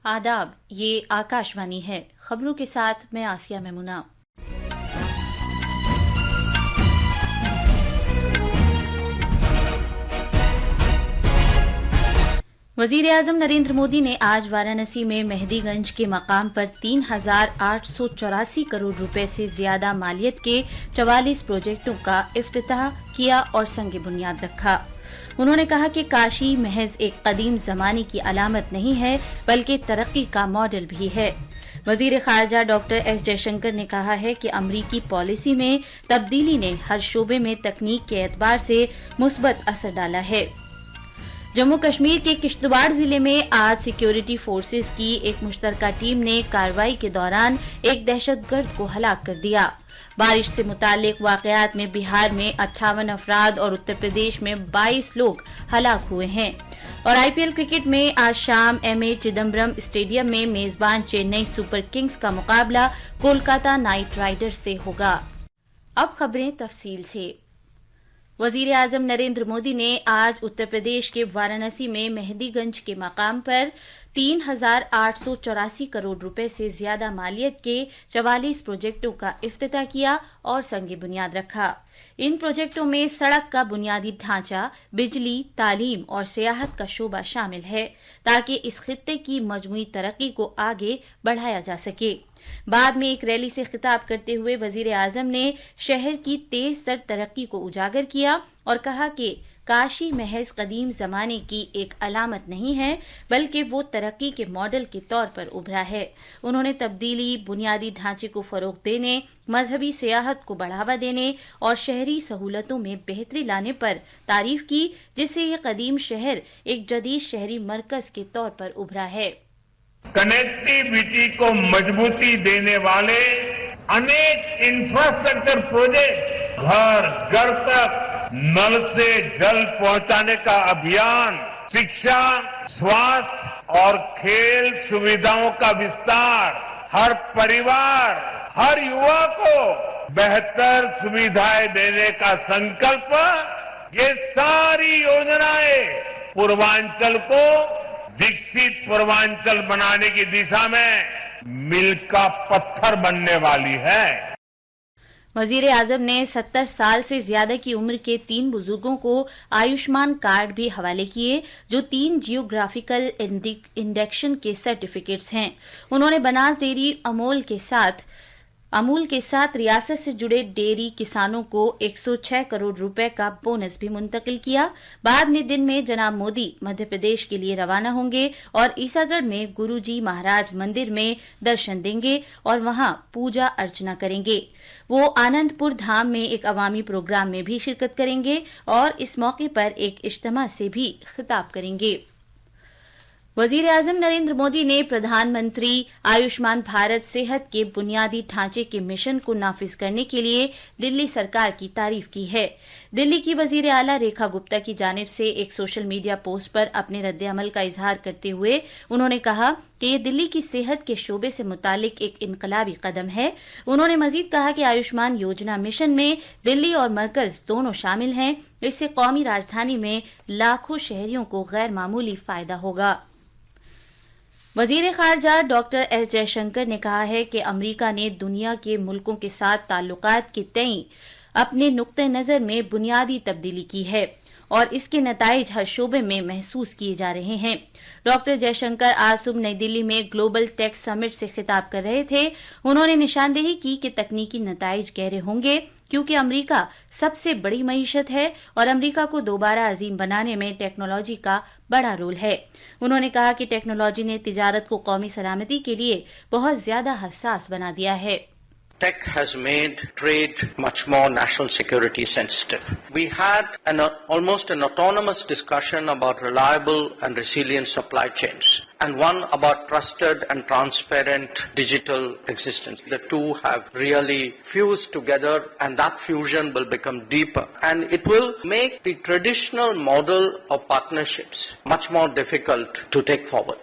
آداب، یہ آکاشوانی ہے۔ خبروں کے ساتھ میں آسیہ میمونہ۔ وزیر اعظم نریندر مودی نے آج وارانسی میں مہدی گنج کے مقام پر 3,884 کروڑ روپے سے زیادہ مالیت کے 44 پروجیکٹوں کا افتتاح کیا اور سنگ بنیاد رکھا۔ انہوں نے کہا کہ کاشی محض ایک قدیم زمانے کی علامت نہیں ہے بلکہ ترقی کا ماڈل بھی ہے۔ وزیر خارجہ ڈاکٹر ایس جے شنکر نے کہا ہے کہ امریکی پالیسی میں تبدیلی نے ہر شعبے میں تکنیک کے اعتبار سے مثبت اثر ڈالا ہے۔ جموں کشمیر کے کشتواڑ ضلع میں آج سیکیورٹی فورسز کی ایک مشترکہ ٹیم نے کارروائی کے دوران ایک دہشت گرد کو ہلاک کر دیا۔ بارش سے متعلق واقعات میں بہار میں 58 افراد اور اتر پردیش میں 22 لوگ ہلاک ہوئے ہیں۔ اور آئی پی ایل کرکٹ میں آج شام ایم اے چدمبرم اسٹیڈیم میں میزبان چنئی سپر کنگز کا مقابلہ کولکاتہ نائٹ رائڈرز سے ہوگا۔ اب خبریں تفصیل سے۔ وزیر اعظم نریندر مودی نے آج اتر پردیش کے وارانسی میں مہدی گنج کے مقام پر 3,884 کروڑ روپے سے زیادہ مالیت کے 44 پروجیکٹوں کا افتتاح کیا اور سنگ بنیاد رکھا۔ ان پروجیکٹوں میں سڑک کا بنیادی ڈھانچہ، بجلی، تعلیم اور سیاحت کا شعبہ شامل ہے تاکہ اس خطے کی مجموعی ترقی کو آگے بڑھایا جا سکے۔ بعد میں ایک ریلی سے خطاب کرتے ہوئے وزیر اعظم نے شہر کی تیز تر ترقی کو اجاگر کیا اور کہا کہ کاشی محض قدیم زمانے کی ایک علامت نہیں ہے بلکہ وہ ترقی کے ماڈل کے طور پر ابھرا ہے۔ انہوں نے تبدیلی، بنیادی ڈھانچے کو فروغ دینے، مذہبی سیاحت کو بڑھاوا دینے اور شہری سہولتوں میں بہتری لانے پر تعریف کی، جس سے یہ قدیم شہر ایک جدید شہری مرکز کے طور پر ابھرا ہے۔ کنیکٹیویٹی کو مضبوطی دینے والے انیک انفراسٹرکچر پروجیکٹ، گھر گھر تک نل سے جل پہنچانے کا ابھیان، شکشا، سواستھ اور کھیل سویدھاؤں کا وستار، ہر پریوار، ہر یوا کو بہتر سویدھائیں دینے کا سنکلپ، یہ ساری یوجنائیں پوروانچل کو وکست پوروانچل بنانے کی دشا میں میل کا پتھر بننے والی ہے۔ وزیر اعظم نے 70 سال سے زیادہ کی عمر کے 3 بزرگوں کو آیوشمان کارڈ بھی حوالے کیے جو 3 جیوگرافیکل انڈیکشن کے سرٹیفکیٹس ہیں۔ انہوں نے بناس ڈیری امول کے ساتھ ریاست سے جڑے ڈیری کسانوں کو 106 کروڑ روپے کا بونس بھی منتقل کیا۔ بعد میں دن میں جناب مودی مدھیہ پردیش کے لیے روانہ ہوں گے اور عیسیٰ گڑھ میں گرو جی مہاراج مندر میں درشن دیں گے اور وہاں پوجا ارچنا کریں گے۔ وہ آنند پور دھام میں ایک عوامی پروگرام میں بھی شرکت کریں گے اور اس موقع پر ایک اجتماع سے بھی خطاب کریں گے۔ وزیر اعظم نریندر مودی نے پردھان منتری آیوشمان بھارت صحت کے بنیادی ڈھانچے کے مشن کو نافذ کرنے کے لیے دلی سرکار کی تعریف کی ہے۔ دلی کی وزیر اعلیٰ ریکھا گپتا کی جانب سے ایک سوشل میڈیا پوسٹ پر اپنے رد عمل کا اظہار کرتے ہوئے انہوں نے کہا کہ یہ دلی کی صحت کے شعبے سے متعلق ایک انقلابی قدم ہے۔ انہوں نے مزید کہا کہ آیوشمان یوجنا مشن میں دلی اور مرکز دونوں شامل ہیں۔ اس سے قومی راجدھانی میں لاکھوں شہریوں کو غیر معمولی فائدہ ہوگا۔ وزیر خارجہ ڈاکٹر ایس جے شنکر نے کہا ہے کہ امریکہ نے دنیا کے ملکوں کے ساتھ تعلقات کے تئیں اپنے نقطہ نظر میں بنیادی تبدیلی کی ہے اور اس کے نتائج ہر شعبے میں محسوس کیے جا رہے ہیں۔ ڈاکٹر جے شنکر آج صبح نئی دلی میں گلوبل ٹیک سمٹ سے خطاب کر رہے تھے۔ انہوں نے نشاندہی کی کہ تکنیکی نتائج گہرے ہوں گے کیونکہ امریکہ سب سے بڑی معیشت ہے اور امریکہ کو دوبارہ عظیم بنانے میں ٹیکنالوجی کا بڑا رول ہے۔ انہوں نے کہا کہ ٹیکنالوجی نے تجارت کو قومی سلامتی کے لیے بہت زیادہ حساس بنا دیا ہے۔ Tech has made trade much more national security sensitive. We had almost an autonomous discussion about reliable and resilient supply chains and one about trusted and transparent digital existence. The two have really fused together and that fusion will become deeper and it will make the traditional model of partnerships much more difficult to take forward.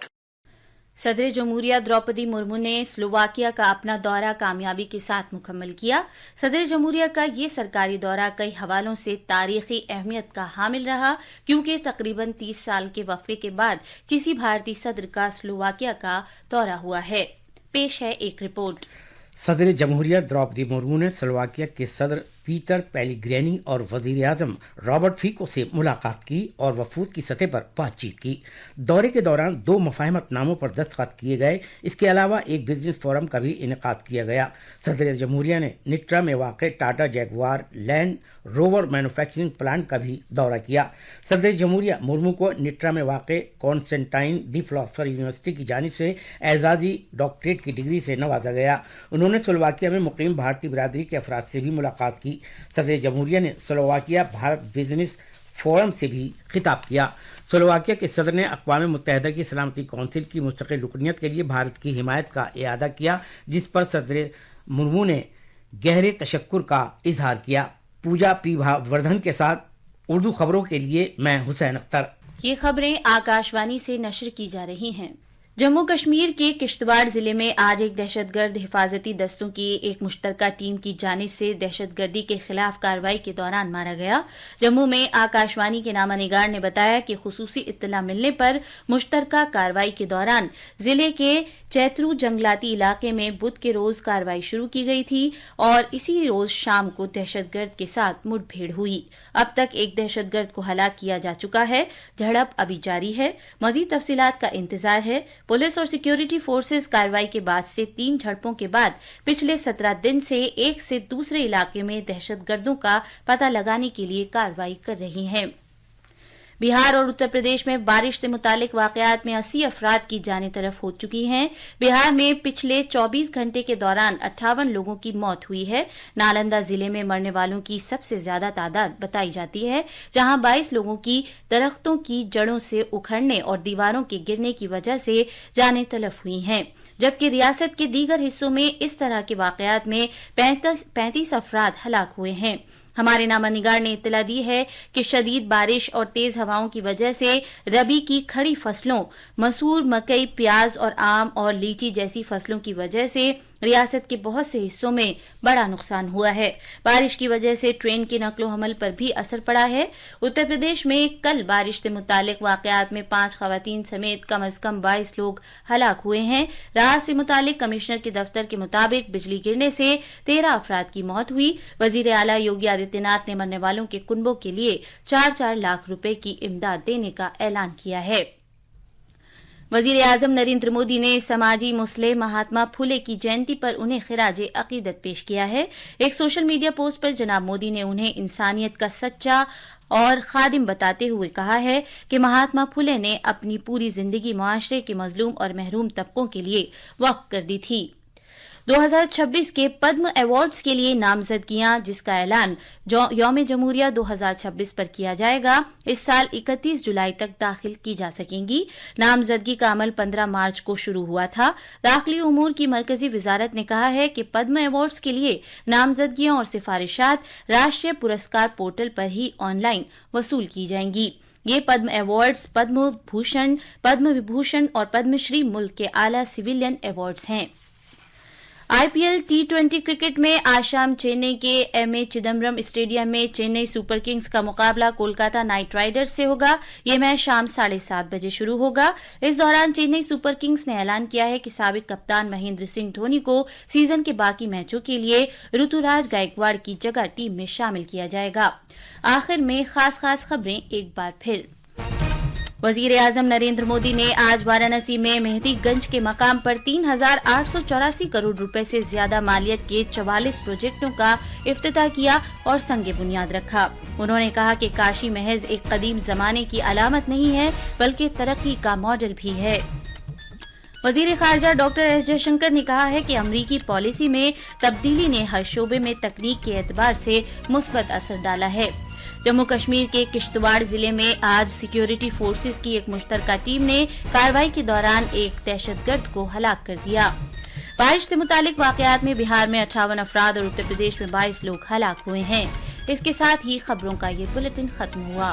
صدر جمہوریہ द्रौपदी मुर्मू ने Slovakia का अपना दौरा कामयाबी के साथ मुकम्मल किया। सदर जमहूरिया का ये सरकारी दौरा कई हवालों से तारीखी अहमियत का हामिल रहा, क्योंकि तकरीबन 30 साल के वक्फे के बाद किसी भारतीय सदर का स्लोवाकिया का दौरा हुआ है। पेश है एक रिपोर्ट। सदर जमहूरिया द्रौपदी मुर्मू ने स्लोवाकिया के सदर पीटर पेलिग्रिनी और वजीर आजम रॉबर्ट फीको से मुलाकात की और वफूद की सतह पर बातचीत की। दौरे के दौरान 2 मुफाहमतनामों पर दस्तखत किए गए। इसके अलावा एक बिजनेस फोरम का भी इनेकाद किया गया। सदर जमहूरिया ने निट्रा में वाक़ Tata Jaguar land rover manufacturing plant का भी दौरा किया। सदर जमहूरिया मुर्मू को निट्रा में वाक़ कॉन्स्टेंटाइन दी फिलोसफर यूनिवर्सिटी की जानिब से एजाजी डॉक्टरेट की डिग्री से नवाजा गया। उन्होंने स्लोवाकिया में मुकीम भारतीय बिरादरी के अफराद से भी मुलाकात की। सदर जमहूरिया ने स्लोवाकिया भारत बिजनेस फोरम से भी खिताब किया। स्लोवाकिया के सदर ने अक़वाम मुत्तहिदा की सलामती कौंसिल की मुस्तक़िल रुकनियत के लिए भारत की हिमायत का इआदा किया, जिस पर सदर मुर्मू ने गहरे तशक्कुर का इजहार किया। पूजा पी वर्धन के साथ उर्दू खबरों के लिए मैं हुसैन अख्तर। ये खबरें आकाशवाणी से नशर की जा रही हैं। जम्मू कश्मीर के किश्तवाड़ जिले में आज एक दहशतगर्द हिफाजती दस्तों की एक मुश्तरका टीम की जानिब से दहशतगर्दी के खिलाफ कार्रवाई के दौरान मारा गया। जम्मू में आकाशवाणी के नामा निगार ने बताया कि खुसूसी इत्तला मिलने पर मुश्तरका कार्रवाई के दौरान जिले के चैतरू जंगलाती इलाके में बुध के रोज कार्रवाई शुरू की गई थी और इसी रोज शाम को दहशतगर्द के साथ मुठभेड़ हुई। अब तक एक दहशतगर्द को हलाक किया जा चुका है। झड़प अभी जारी है। मजीद तफसीलात का इंतजार है। पुलिस और सिक्योरिटी फोर्सेस कार्रवाई के बाद से 3 झड़पों के बाद पिछले 17 दिन से एक से दूसरे इलाके में दहशतगर्दों का पता लगाने के लिए कार्रवाई कर रही हैं। बिहार और उत्तर प्रदेश में बारिश से मुतालिक वाकयात में 80 अफराद की जानें तलफ हो चुकी हैं। बिहार में पिछले 24 घंटे के दौरान 58 लोगों की मौत हुई है। नालंदा जिले में मरने वालों की सबसे ज्यादा तादाद बताई जाती है, जहां 22 लोगों की दरख्तों की जड़ों से उखड़ने और दीवारों के गिरने की वजह से जानें तलफ हुई हैं, जबकि रियासत के दीगर हिस्सों में इस तरह के वाकयात में 35 अफराद हलाक हुए हैं। हमारे नामा निगार ने इत्तला दी है कि शदीद बारिश और तेज हवाओं की वजह से रबी की खड़ी फसलों मसूर, मकई, प्याज और आम और लीची जैसी फसलों की वजह से रियासत के बहुत से हिस्सों में बड़ा नुकसान हुआ है। बारिश की वजह से ट्रेन के नकलो हमल पर भी असर पड़ा है। उत्तर प्रदेश में कल बारिश से मुतालिक वाकयात में 5 खवातीन समेत कम अज कम 22 लोग हलाक हुए हैं। राहत से मुतालिक कमिश्नर के दफ्तर के मुताबिक बिजली गिरने से 13 अफराद की मौत हुई। वजीर आला योगी आदित्यनाथ ने मरने वालों के कुनबों के लिए 4-4 लाख रुपए की इमदाद देने का ऐलान किया है। वजीर आजम नरेंद्र मोदी ने समाजी मुस्लिह महात्मा फुले की जयंती पर उन्हें खिराज अकीदत पेश किया है। एक सोशल मीडिया पोस्ट पर जनाब मोदी ने उन्हें इंसानियत का सच्चा और खादिम बताते हुए कहा है कि महात्मा फुले ने अपनी पूरी जिंदगी मुआशरे के मजलूम और महरूम तबकों के लिए वक्फ कर दी थी। 2026 के पद्म अवार्ड्स के लिए नामजदगियां, जिसका ऐलान यौम जमहूरिया 2026 पर किया जाएगा, इस साल 31 जुलाई तक दाखिल की जा सकेंगी। नामजदगी का अमल 15 मार्च को शुरू हुआ था। दाखिली उमूर की मरकजी वजारत ने कहा है कि पद्म अवार्ड्स के लिए नामजदगियां और सिफारिशात राष्ट्रीय पुरस्कार पोर्टल पर ही ऑनलाइन वसूल की जाएंगी। ये पद्म अवार्ड्स पद्म भूषण, पद्म विभूषण और पद्मश्री मुल्क के आला सिविलियन अवार्ड्स हैं। आईपीएल T20 क्रिकेट में आज शाम चेन्नई के एमए चिदम्बरम स्टेडियम में चेन्नई सुपर किंग्स का मुकाबला कोलकाता नाइट राइडर्स से होगा। ये मैच शाम 7:30 बजे शुरू होगा। इस दौरान चेन्नई सुपर किंग्स ने ऐलान किया है कि साबिक कप्तान महेंद्र सिंह धोनी को सीजन के बाकी मैचों के लिए ऋतुराज गायकवाड़ की जगह टीम में शामिल किया जाएगा। आखिर में खास खबरें एक बार फिर। वजीर आजम नरेंद्र मोदी ने आज वाराणसी में मेहदीगंज के मकाम पर 3,884 करोड़ रुपए से ज्यादा मालियत के 44 प्रोजेक्टों का इफ्तिताह किया और संगे बुनियाद रखा। उन्होंने कहा कि काशी महज एक कदीम जमाने की अलामत नहीं है, बल्कि तरक्की का मॉडल भी है। वजीर खारजा डॉक्टर एस जयशंकर ने कहा है कि अमरीकी पॉलिसी में तब्दीली ने हर शोबे में तकनीक के एतबार से मुस्बत असर डाला है। जम्मू कश्मीर के किश्तवाड़ जिले में आज सिक्योरिटी फोर्सेस की एक मुश्तरका टीम ने कार्रवाई के दौरान एक दहशतगर्द को हलाक कर दिया। बारिश से मुतालिक वाकयात में बिहार में 58 अफराद और उत्तर प्रदेश में 22 लोग हलाक हुए हैं। इसके साथ ही खबरों का ये बुलेटिन खत्म हुआ।